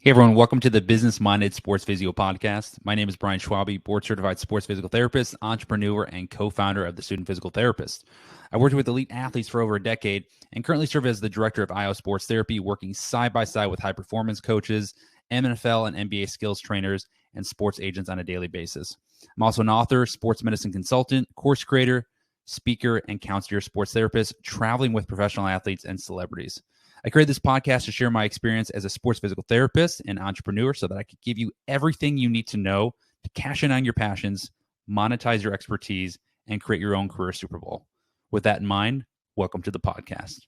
Hey everyone, welcome to the Business Minded Sports Physio podcast. My name is Brian Schwabe, board certified sports physical therapist, entrepreneur, and co-founder of the Student Physical Therapist. I worked with elite athletes for over a decade and currently serve as the director of IO Sports Therapy, working side by side with high performance coaches, NFL and NBA skills trainers, and sports agents on a daily basis. I'm also an author, sports medicine consultant, course creator, speaker, and concierge sports therapist, traveling with professional athletes and celebrities. I created this podcast to share my experience as a sports physical therapist and entrepreneur so that I could give you everything you need to know to cash in on your passions, monetize your expertise, and create your own career Super Bowl. With that in mind, welcome to the podcast.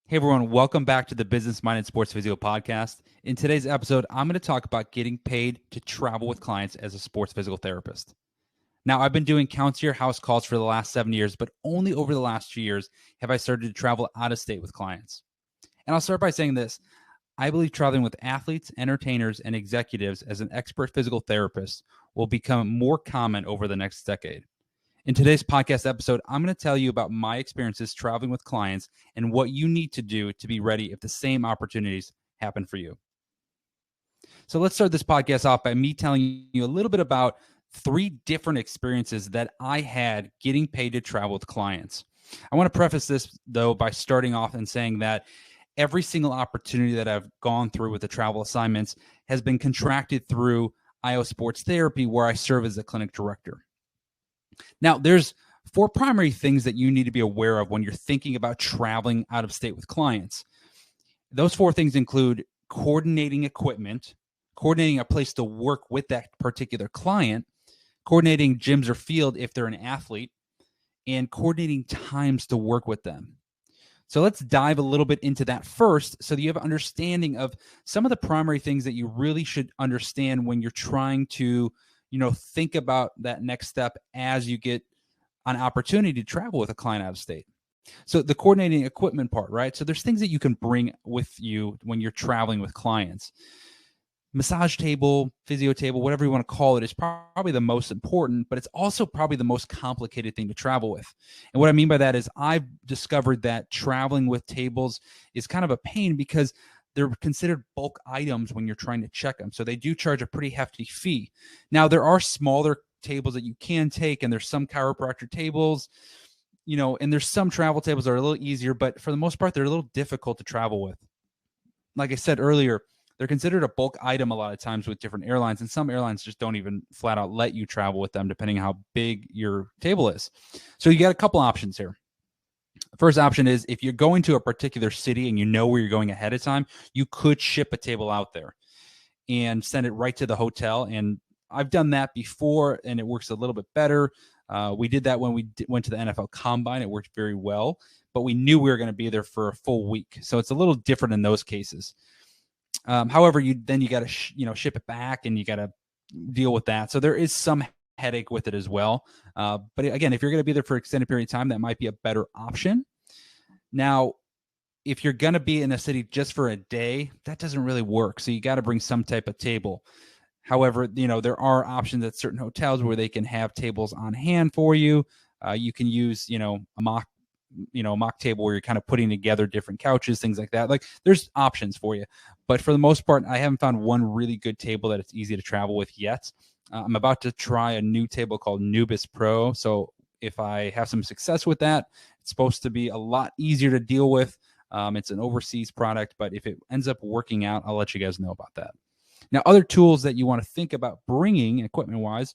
Hey everyone, welcome back to the Business Minded Sports Physio podcast. In today's episode, I'm going to talk about getting paid to travel with clients as a sports physical therapist. Now, I've been doing concierge house calls for the last 7 years, but only over the last 2 years have I started to travel out of state with clients. And I'll start by saying this. I believe traveling with athletes, entertainers, and executives as an expert physical therapist will become more common over the next decade. In today's podcast episode, I'm going to tell you about my experiences traveling with clients and what you need to do to be ready if the same opportunities happen for you. So let's start this podcast off by me telling you a little bit about 3 different experiences that I had getting paid to travel with clients. I want to preface this, though, by starting off and saying that every single opportunity that I've gone through with the travel assignments has been contracted through IO Sports Therapy, where I serve as a clinic director. Now, there's 4 primary things that you need to be aware of when you're thinking about traveling out of state with clients. Those 4 things include coordinating equipment, coordinating a place to work with that particular client, coordinating gyms or field if they're an athlete, and coordinating times to work with them. So let's dive a little bit into that first so that you have an understanding of some of the primary things that you really should understand when you're trying to, think about that next step as you get an opportunity to travel with a client out of state. So the coordinating equipment part, right? So there's things that you can bring with you when you're traveling with clients. Massage table, physio table, whatever you want to call it, is probably the most important, but it's also probably the most complicated thing to travel with. And what I mean by that is I've discovered that traveling with tables is kind of a pain because they're considered bulk items when you're trying to check them. So they do charge a pretty hefty fee. Now, there are smaller tables that you can take, and there's some chiropractor tables, and there's some travel tables that are a little easier, but for the most part, they're a little difficult to travel with. Like I said earlier, they're considered a bulk item a lot of times with different airlines, and some airlines just don't even flat out let you travel with them depending on how big your table is. So you got a couple options here. The first option is if you're going to a particular city and you know where you're going ahead of time, you could ship a table out there and send it right to the hotel. And I've done that before, and it works a little bit better. We did that when we went to the NFL Combine. It worked very well, but we knew we were going to be there for a full week. So it's a little different in those cases. However, you got to ship it back, and you got to deal with that. So there is some headache with it as well. But again, if you're going to be there for an extended period of time, that might be a better option. Now, if you're going to be in a city just for a day, that doesn't really work. So you got to bring some type of table. However, there are options at certain hotels where they can have tables on hand for you. You can use, a mock table where you're kind of putting together different couches, things like that. Like, there's options for you. But for the most part, I haven't found one really good table that it's easy to travel with yet. I'm about to try a new table called Nubis Pro. So if I have some success with that, it's supposed to be a lot easier to deal with. It's an overseas product, but if it ends up working out, I'll let you guys know about that. Now, other tools that you want to think about bringing equipment-wise,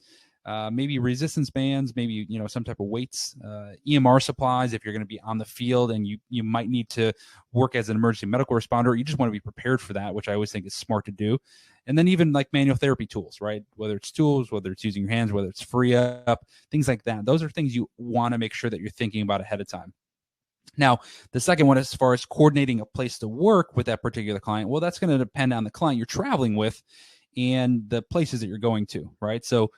maybe resistance bands, maybe some type of weights, EMR supplies if you're going to be on the field and you might need to work as an emergency medical responder, or you just want to be prepared for that, which I always think is smart to do. And then even like manual therapy tools, right? Whether it's tools, whether it's using your hands, whether it's free up, things like that. Those are things you want to make sure that you're thinking about ahead of time. Now, the second one, as far as coordinating a place to work with that particular client, well, that's going to depend on the client you're traveling with and the places that you're going to, right? So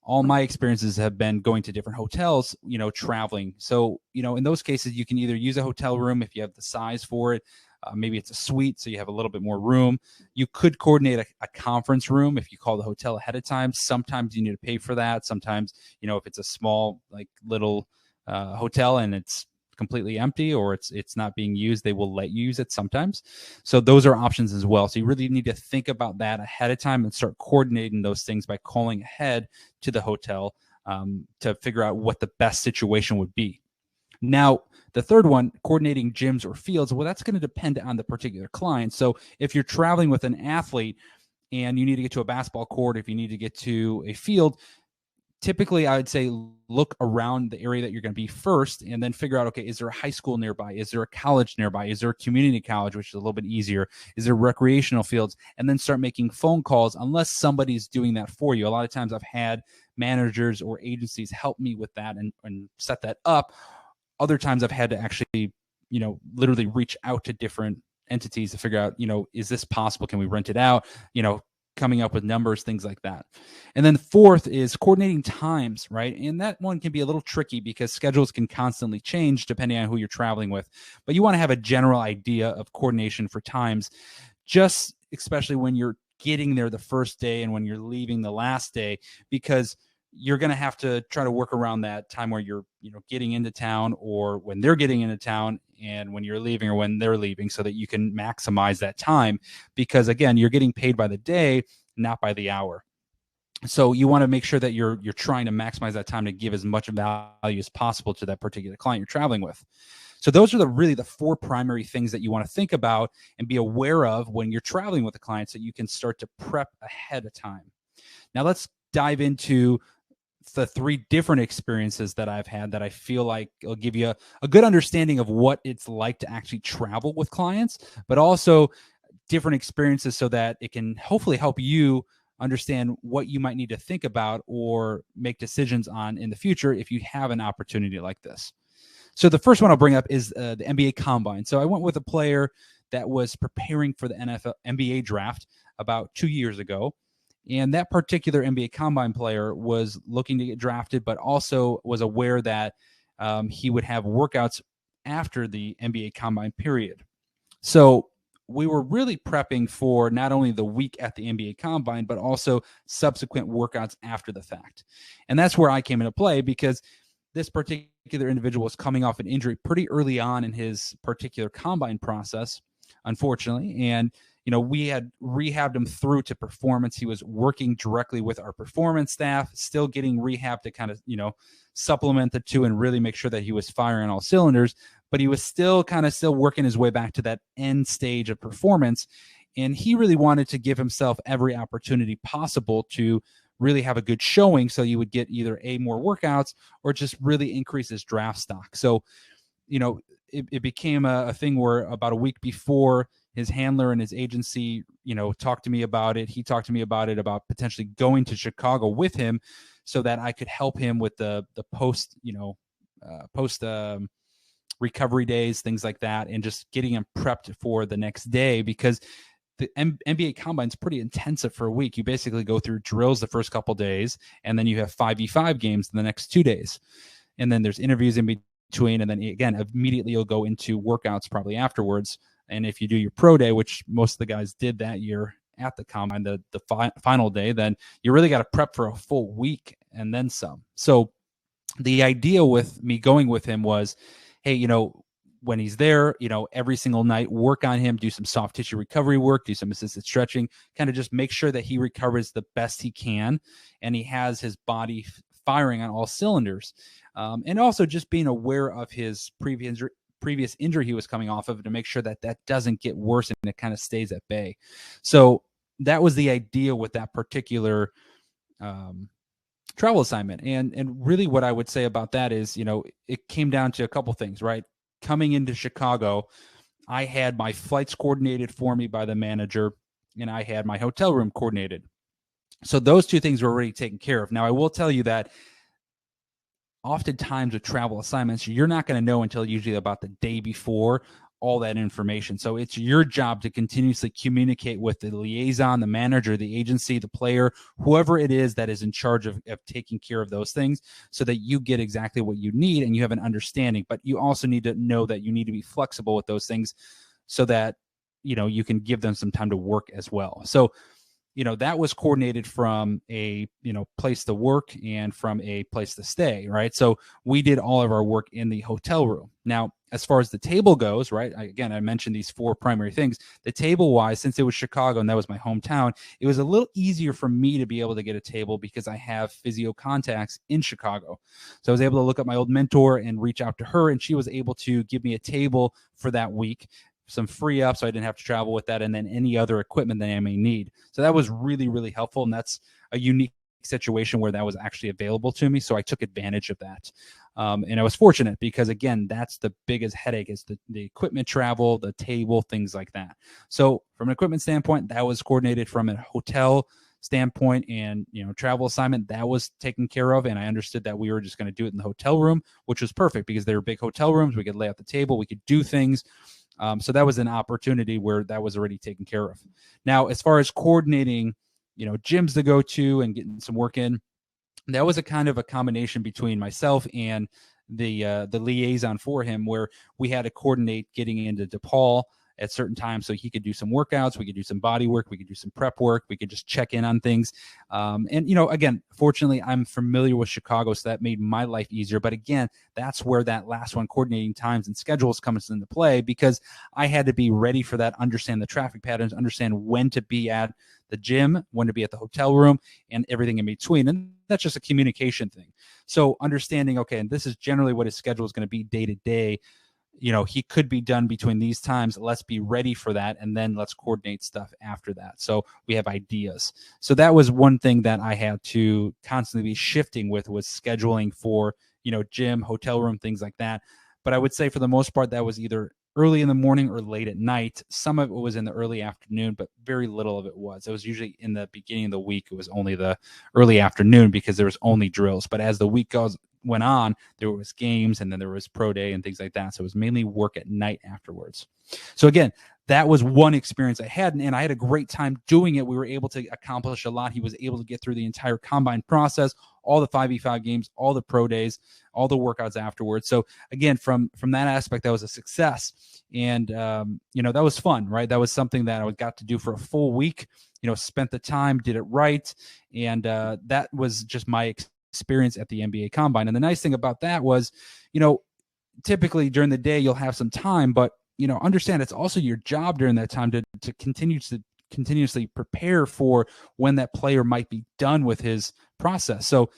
all my experiences have been going to different hotels, traveling. So, in those cases, you can either use a hotel room if you have the size for it. Maybe it's a suite, so you have a little bit more room. You could coordinate a conference room if you call the hotel ahead of time. Sometimes you need to pay for that. Sometimes, if it's a small, little hotel and it's completely empty or it's not being used, they will let you use it sometimes. So those are options as well. So you really need to think about that ahead of time and start coordinating those things by calling ahead to the hotel to figure out what the best situation would be. Now, the third one, coordinating gyms or fields, well, that's going to depend on the particular client. So if you're traveling with an athlete and you need to get to a basketball court, if you need to get to a field, typically I would say look around the area that you're going to be first and then figure out, okay, is there a high school nearby? Is there a college nearby? Is there a community college, which is a little bit easier? Is there recreational fields? And then start making phone calls unless somebody's doing that for you. A lot of times I've had managers or agencies help me with that and set that up. Other times I've had to actually, literally reach out to different entities to figure out, is this possible? Can we rent it out? Coming up with numbers, things like that. And then fourth is coordinating times, right? And that one can be a little tricky because schedules can constantly change depending on who you're traveling with. But you want to have a general idea of coordination for times, just especially when you're getting there the first day and when you're leaving the last day, because you're going to have to try to work around that time where you're, getting into town or when they're getting into town and when you're leaving or when they're leaving so that you can maximize that time. Because again, you're getting paid by the day, not by the hour. So you want to make sure that you're trying to maximize that time to give as much value as possible to that particular client you're traveling with. So those are really the four primary things that you want to think about and be aware of when you're traveling with a client so you can start to prep ahead of time. Now let's dive into the three different experiences that I've had that I feel like will give you a good understanding of what it's like to actually travel with clients, but also different experiences so that it can hopefully help you understand what you might need to think about or make decisions on in the future if you have an opportunity like this. So the first one I'll bring up is the NBA Combine. So I went with a player that was preparing for the NBA draft about 2 years ago. And that particular NBA Combine player was looking to get drafted, but also was aware that he would have workouts after the NBA Combine period. So we were really prepping for not only the week at the NBA Combine, but also subsequent workouts after the fact. And that's where I came into play because this particular individual was coming off an injury pretty early on in his particular Combine process, unfortunately. And we had rehabbed him through to performance. He was working directly with our performance staff, still getting rehab to kind of, supplement the two and really make sure that he was firing on all cylinders. But he was still working his way back to that end stage of performance. And he really wanted to give himself every opportunity possible to really have a good showing. So you would get either more workouts or just really increase his draft stock. So, it became a thing where about a week before, his handler and his agency, talked to me about it. He talked to me about it, about potentially going to Chicago with him so that I could help him with the post recovery days, things like that, and just getting him prepped for the next day because the NBA Combine is pretty intensive for a week. You basically go through drills the first couple days, and then you have 5v5 games in the next 2 days. And then there's interviews in between, and then again, immediately you'll go into workouts probably afterwards. And if you do your pro day, which most of the guys did that year at the Combine, the final day, then you really got to prep for a full week and then some. So the idea with me going with him was, hey, when he's there, every single night, work on him, do some soft tissue recovery work, do some assisted stretching, kind of just make sure that he recovers the best he can and he has his body firing on all cylinders. And also just being aware of his previous injury he was coming off of to make sure that doesn't get worse and it kind of stays at bay. So that was the idea with that particular travel assignment. And really what I would say about that is, it came down to a couple things, right? Coming into Chicago, I had my flights coordinated for me by the manager and I had my hotel room coordinated. So those two things were already taken care of. Now, I will tell you that oftentimes with travel assignments, you're not going to know until usually about the day before all that information. So it's your job to continuously communicate with the liaison, the manager, the agency, the player, whoever it is that is in charge of taking care of those things so that you get exactly what you need and you have an understanding. But you also need to know that you need to be flexible with those things so that, you can give them some time to work as well. So, that was coordinated from a, place to work and from a place to stay, right? So we did all of our work in the hotel room. Now, as far as the table goes, right? Again, I mentioned these 4 primary things. The table wise, since it was Chicago and that was my hometown, it was a little easier for me to be able to get a table because I have physio contacts in Chicago. So I was able to look up my old mentor and reach out to her, and she was able to give me a table for that week, some free up so I didn't have to travel with that, and then any other equipment that I may need. So that was really, really helpful. And that's a unique situation where that was actually available to me. So I took advantage of that. And I was fortunate because, again, that's the biggest headache is the equipment travel, the table, things like that. So from an equipment standpoint, that was coordinated. From a hotel standpoint and, travel assignment, that was taken care of. And I understood that we were just going to do it in the hotel room, which was perfect because they were big hotel rooms. We could lay out the table, we could do things. So that was an opportunity where that was already taken care of. Now, as far as coordinating, gyms to go to and getting some work in, that was a kind of a combination between myself and the liaison for him, where we had to coordinate getting into DePaul at certain times so he could do some workouts, we could do some body work, we could do some prep work, we could just check in on things. And again, fortunately, I'm familiar with Chicago, so that made my life easier. But again, that's where that last one, coordinating times and schedules, comes into play, because I had to be ready for that, understand the traffic patterns, understand when to be at the gym, when to be at the hotel room, and everything in between. And that's just a communication thing. So understanding, okay, and this is generally what his schedule is going to be day to day. He could be done between these times. Let's be ready for that. And then let's coordinate stuff after that. So we have ideas. So that was one thing that I had to constantly be shifting with, was scheduling for, gym, hotel room, things like that. But I would say for the most part, that was either early in the morning or late at night. Some of it was in the early afternoon, but very little of it was. It was usually in the beginning of the week. It was only the early afternoon because there was only drills. But as the week went on, there was games, and then there was pro day and things like that. So it was mainly work at night afterwards. So again, that was one experience I had, and I had a great time doing it. We were able to accomplish a lot. He was able to get through the entire combine process, all the 5v5 games, all the pro days, all the workouts afterwards. So again, from that aspect, that was a success. And, that was fun, right? That was something that I got to do for a full week, spent the time, did it right. And that was just my experience at the MBA Combine. And the nice thing about that was, typically during the day, you'll have some time, but understand it's also your job during that time to continuously prepare for when that player might be done with his process. So,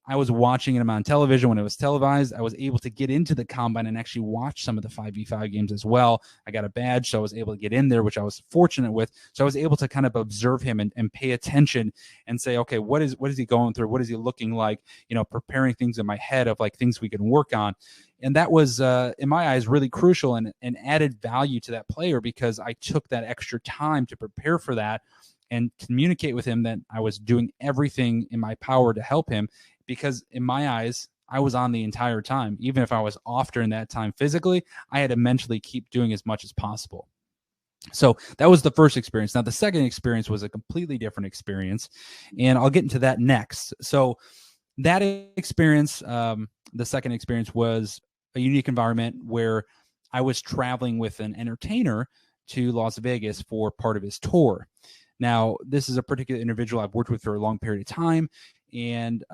I was watching him on television when it was televised. I was able to get into the combine and actually watch some of the 5v5 games as well. I got a badge, so I was able to get in there, which I was fortunate with. So I was able to kind of observe him and pay attention and say, okay, what is he going through? What is he looking like? Preparing things in my head of like things we can work on. And that was, in my eyes, really crucial and added value to that player, because I took that extra time to prepare for that and communicate with him that I was doing everything in my power to help him, because in my eyes, I was on the entire time. Even if I was off during that time physically, I had to mentally keep doing as much as possible. So that was the first experience. Now, the second experience was a completely different experience, and I'll get into that next. So that experience, the second experience, was a unique environment where I was traveling with an entertainer to Las Vegas for part of his tour. Now, this is a particular individual I've worked with for a long period of time. And,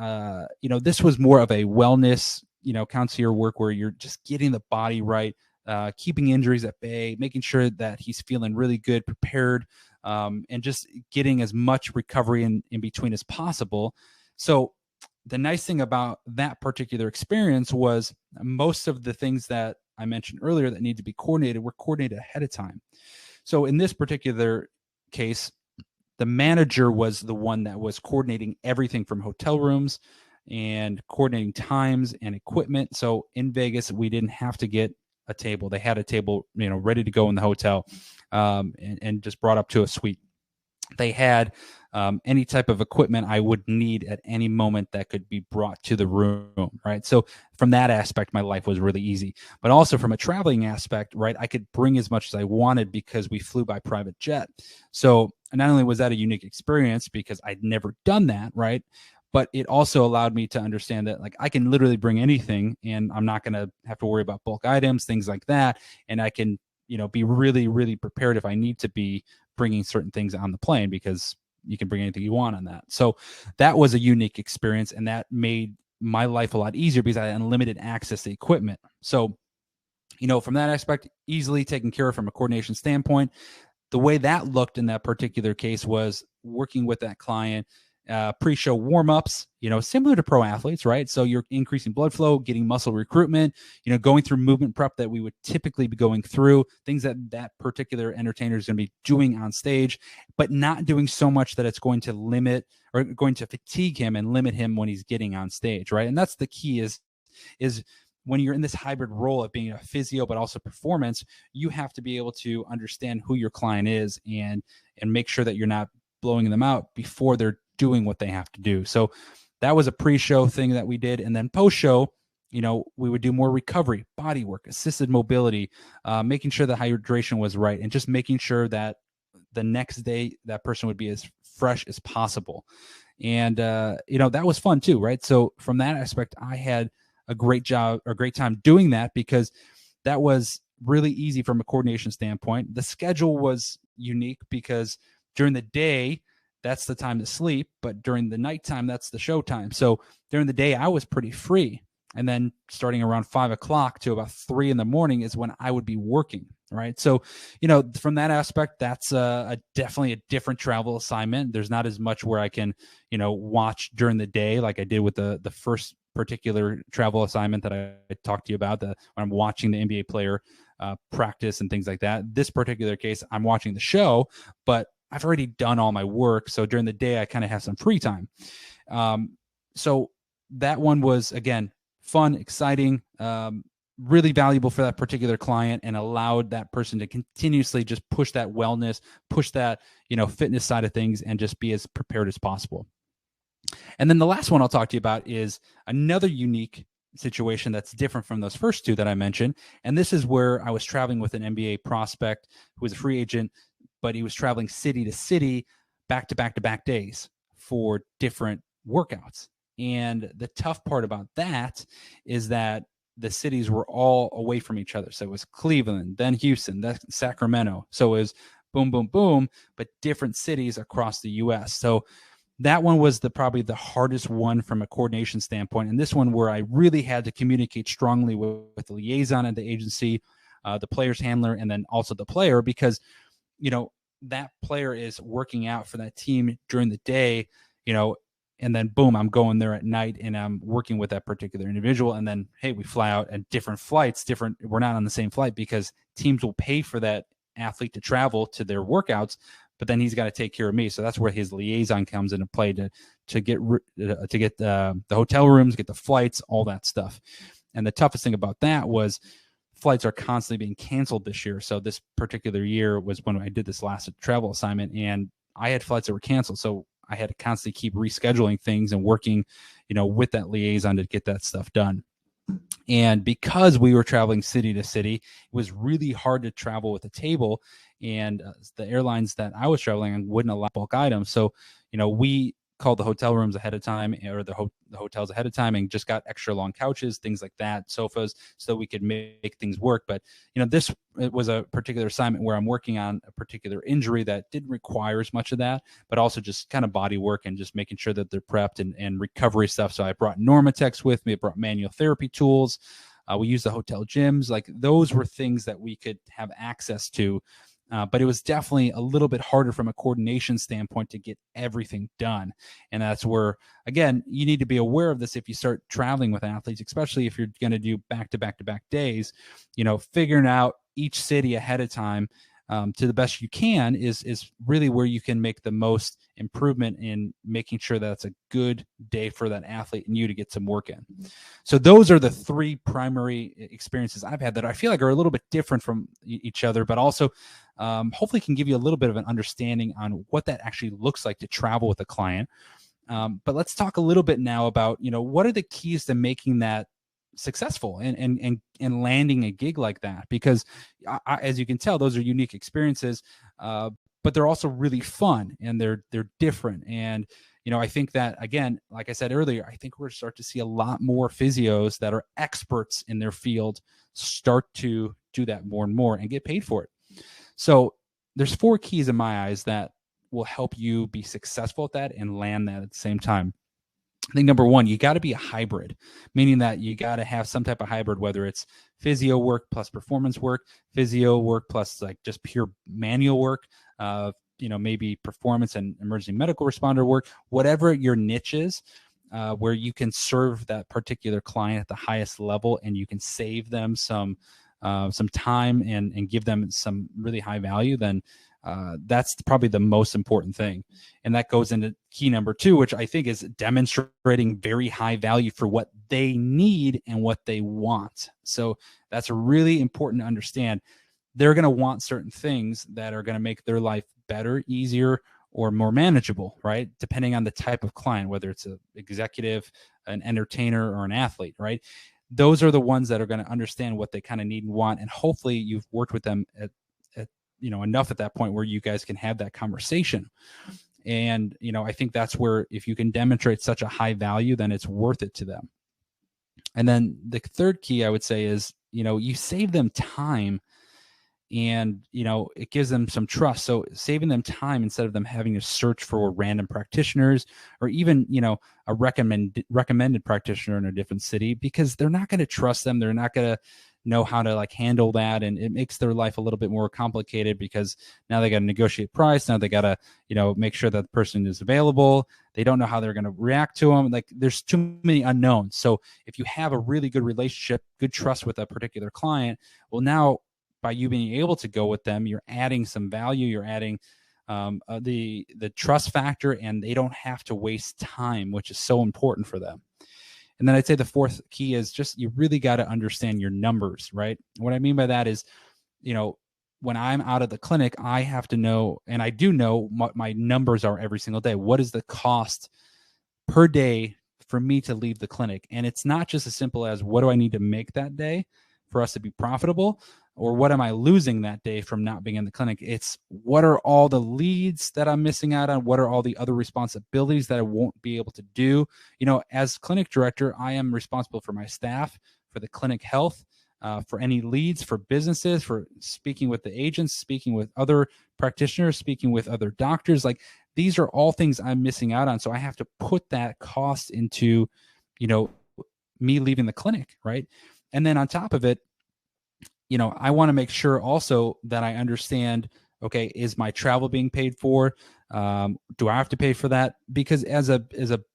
this was more of a wellness, concierge work where you're just getting the body right, keeping injuries at bay, making sure that he's feeling really good, prepared, and just getting as much recovery in between as possible. So the nice thing about that particular experience was most of the things that I mentioned earlier that need to be coordinated were coordinated ahead of time. So in this particular case, the manager was the one that was coordinating everything from hotel rooms and coordinating times and equipment. So in Vegas, we didn't have to get a table. They had a table, ready to go in the hotel, and just brought up to a suite. They had any type of equipment I would need at any moment that could be brought to the room, right? So from that aspect, my life was really easy. But also from a traveling aspect, right, I could bring as much as I wanted because we flew by private jet. So not only was that a unique experience because I'd never done that, right, but it also allowed me to understand that like I can literally bring anything and I'm not going to have to worry about bulk items, things like that. And I can, be really, really prepared if I need to be bringing certain things on the plane, because you can bring anything you want on that. So that was a unique experience, and that made my life a lot easier because I had unlimited access to equipment. So, from that aspect, easily taken care of from a coordination standpoint. The way that looked in that particular case was working with that client, pre-show warm-ups, similar to pro athletes, right? So you're increasing blood flow, getting muscle recruitment, going through movement prep that we would typically be going through, things that particular entertainer is going to be doing on stage, but not doing so much that it's going to limit or going to fatigue him and limit him when he's getting on stage, right? And that's the key is when you're in this hybrid role of being a physio but also performance, you have to be able to understand who your client is and make sure that you're not blowing them out before they're doing what they have to do. So that was a pre-show thing that we did. And then post-show, we would do more recovery, body work, assisted mobility, making sure the hydration was right, and just making sure that the next day that person would be as fresh as possible. And, that was fun too, right? So from that aspect, I had a great time doing that because that was really easy from a coordination standpoint. The schedule was unique because during the day, that's the time to sleep, but during the nighttime, that's the show time. So during the day, I was pretty free. And then starting around 5 o'clock to about 3 a.m. is when I would be working, right? So, from that aspect, that's definitely a different travel assignment. There's not as much where I can, watch during the day like I did with the first particular travel assignment that I talked to you about, when I'm watching the NBA player practice and things like that. This particular case, I'm watching the show, but I've already done all my work. So during the day, I kind of have some free time. So that one was, again, fun, exciting, really valuable for that particular client, and allowed that person to continuously just push that wellness, push that, fitness side of things, and just be as prepared as possible. And then the last one I'll talk to you about is another unique situation that's different from those first two that I mentioned. And this is where I was traveling with an MBA prospect who was a free agent, but he was traveling city to city, back to back to back days for different workouts. And the tough part about that is that the cities were all away from each other. So it was Cleveland, then Houston, then Sacramento. So it was boom, boom, boom, but different cities across the U.S. So that one was probably the hardest one from a coordination standpoint. And this one where I really had to communicate strongly with the liaison at the agency, the player's handler, and then also the player, because, that player is working out for that team during the day, and then boom, I'm going there at night and I'm working with that particular individual. And then, hey, we fly out at different flights, we're not on the same flight because teams will pay for that athlete to travel to their workouts, but then he's got to take care of me. So that's where his liaison comes into play to get the hotel rooms, get the flights, all that stuff. And the toughest thing about that was flights are constantly being canceled this year. So this particular year was when I did this last travel assignment, and I had flights that were canceled. So I had to constantly keep rescheduling things and working, with that liaison to get that stuff done. And because we were traveling city to city, it was really hard to travel with a table. And the airlines that I was traveling on wouldn't allow bulk items. So, we called the hotel rooms ahead of time, or the hotels ahead of time, and just got extra long couches, things like that, sofas, so we could make things work. But, this was a particular assignment where I'm working on a particular injury that didn't require as much of that, but also just kind of body work and just making sure that they're prepped and recovery stuff. So I brought Normatex with me. I brought manual therapy tools. We used the hotel gyms. Like, those were things that we could have access to. But it was definitely a little bit harder from a coordination standpoint to get everything done. And that's where, again, you need to be aware of this if you start traveling with athletes, especially if you're going to do back-to-back-to-back days. Figuring out each city ahead of time to the best you can is really where you can make the most improvement in making sure that it's a good day for that athlete and you to get some work in. So those are the three primary experiences I've had that I feel like are a little bit different from each other, but also hopefully can give you a little bit of an understanding on what that actually looks like to travel with a client. But let's talk a little bit now about, what are the keys to making that successful and landing a gig like that? Because as you can tell, those are unique experiences, but they're also really fun and they're different. And, I think that, again, like I said earlier, I think we're going to start to see a lot more physios that are experts in their field start to do that more and more and get paid for it. So there's 4 keys in my eyes that will help you be successful at that and land that at the same time. I think number one, you got to be a hybrid, meaning that you got to have some type of hybrid, whether it's physio work plus performance work, physio work plus like just pure manual work, maybe performance and emergency medical responder work, whatever your niche is, where you can serve that particular client at the highest level and you can save them some time and give them some really high value, then that's probably the most important thing. And that goes into key number two, which I think is demonstrating very high value for what they need and what they want. So that's really important to understand. They're going to want certain things that are going to make their life better, easier, or more manageable, right? Depending on the type of client, whether it's an executive, an entertainer, or an athlete, right? Those are the ones that are going to understand what they kind of need and want. And hopefully you've worked with them at enough at that point where you guys can have that conversation. And, I think that's where if you can demonstrate such a high value, then it's worth it to them. And then the third key I would say is, you save them time and, it gives them some trust. So saving them time instead of them having to search for random practitioners or even, a recommended practitioner in a different city, because they're not going to trust them. They're not going to know how to handle that. And it makes their life a little bit more complicated because now they got to negotiate price. Now they got to, make sure that the person is available. They don't know how they're going to react to them. Like there's too many unknowns. So if you have a really good relationship, good trust with a particular client, well, now by you being able to go with them, you're adding some value, you're adding the trust factor, and they don't have to waste time, which is so important for them. And then I'd say the fourth key is just you really got to understand your numbers, right? What I mean by that is, when I'm out of the clinic, I have to know, and I do know what my numbers are every single day. What is the cost per day for me to leave the clinic? And it's not just as simple as what do I need to make that day for us to be profitable, or what am I losing that day from not being in the clinic? It's what are all the leads that I'm missing out on? What are all the other responsibilities that I won't be able to do? As clinic director, I am responsible for my staff, for the clinic health, for any leads, for businesses, for speaking with the agents, speaking with other practitioners, speaking with other doctors. Like these are all things I'm missing out on. So I have to put that cost into, me leaving the clinic, right? And then on top of it, I want to make sure also that I understand, okay, is my travel being paid for? Do I have to pay for that? Because as a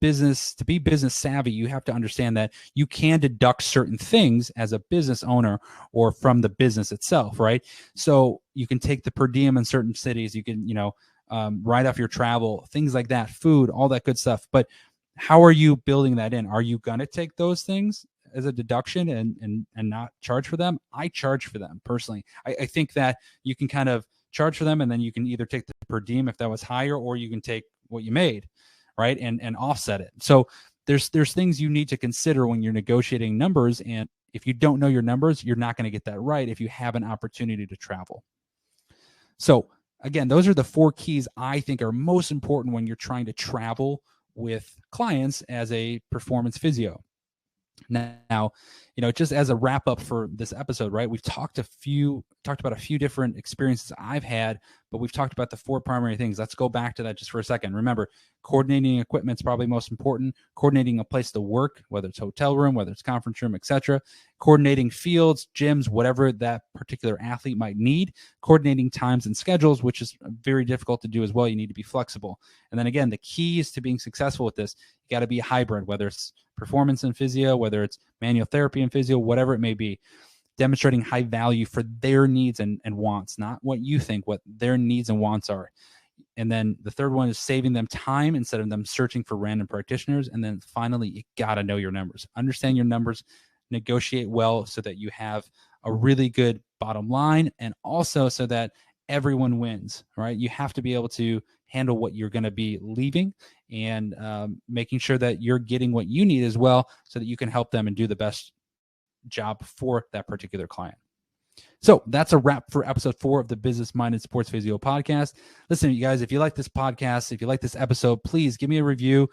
business, to be business savvy, you have to understand that you can deduct certain things as a business owner or from the business itself, right? So you can take the per diem in certain cities. You can, write off your travel, things like that, food, all that good stuff. But how are you building that in? Are you going to take those things as a deduction and not charge for them? I charge for them personally. I think that you can kind of charge for them, and then you can either take the per diem if that was higher, or you can take what you made, right, and offset it. So there's things you need to consider when you're negotiating numbers, and if you don't know your numbers, you're not going to get that right if you have an opportunity to travel. So again, those are the four keys I think are most important when you're trying to travel with clients as a performance physio. Now, just as a wrap up for this episode, right? We've talked about a few different experiences I've had, but we've talked about the four primary things. Let's go back to that just for a second. Remember, coordinating equipment is probably most important. Coordinating a place to work, whether it's hotel room, whether it's conference room, etc. Coordinating fields, gyms, whatever that particular athlete might need. Coordinating times and schedules, which is very difficult to do as well. You need to be flexible. And then again, the keys to being successful with this, you got to be a hybrid, whether it's performance and physio, whether it's manual therapy and physio, whatever it may be. Demonstrating high value for their needs and wants, not what you think, what their needs and wants are. And then the third one is saving them time instead of them searching for random practitioners. And then finally, you got to know your numbers. Understand your numbers, negotiate well so that you have a really good bottom line, and also so that everyone wins, right? You have to be able to handle what you're going to be leaving, and making sure that you're getting what you need as well, so that you can help them and do the best job for that particular client. So that's a wrap for episode 4 of the Business Minded Sports Physio podcast. Listen, you guys, if you like this podcast, if you like this episode, please give me a review.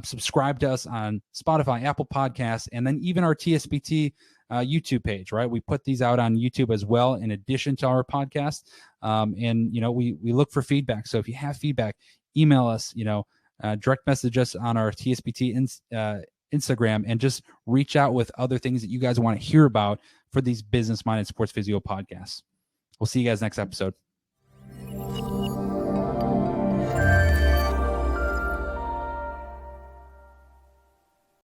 Subscribe to us on Spotify, Apple Podcasts, and then even our TSPT YouTube page, right? We put these out on YouTube as well, in addition to our podcast. And, we look for feedback. So if you have feedback, email us, direct message us on our TSPT Instagram, and just reach out with other things that you guys want to hear about for these business-minded sports physio podcasts. We'll see you guys next episode.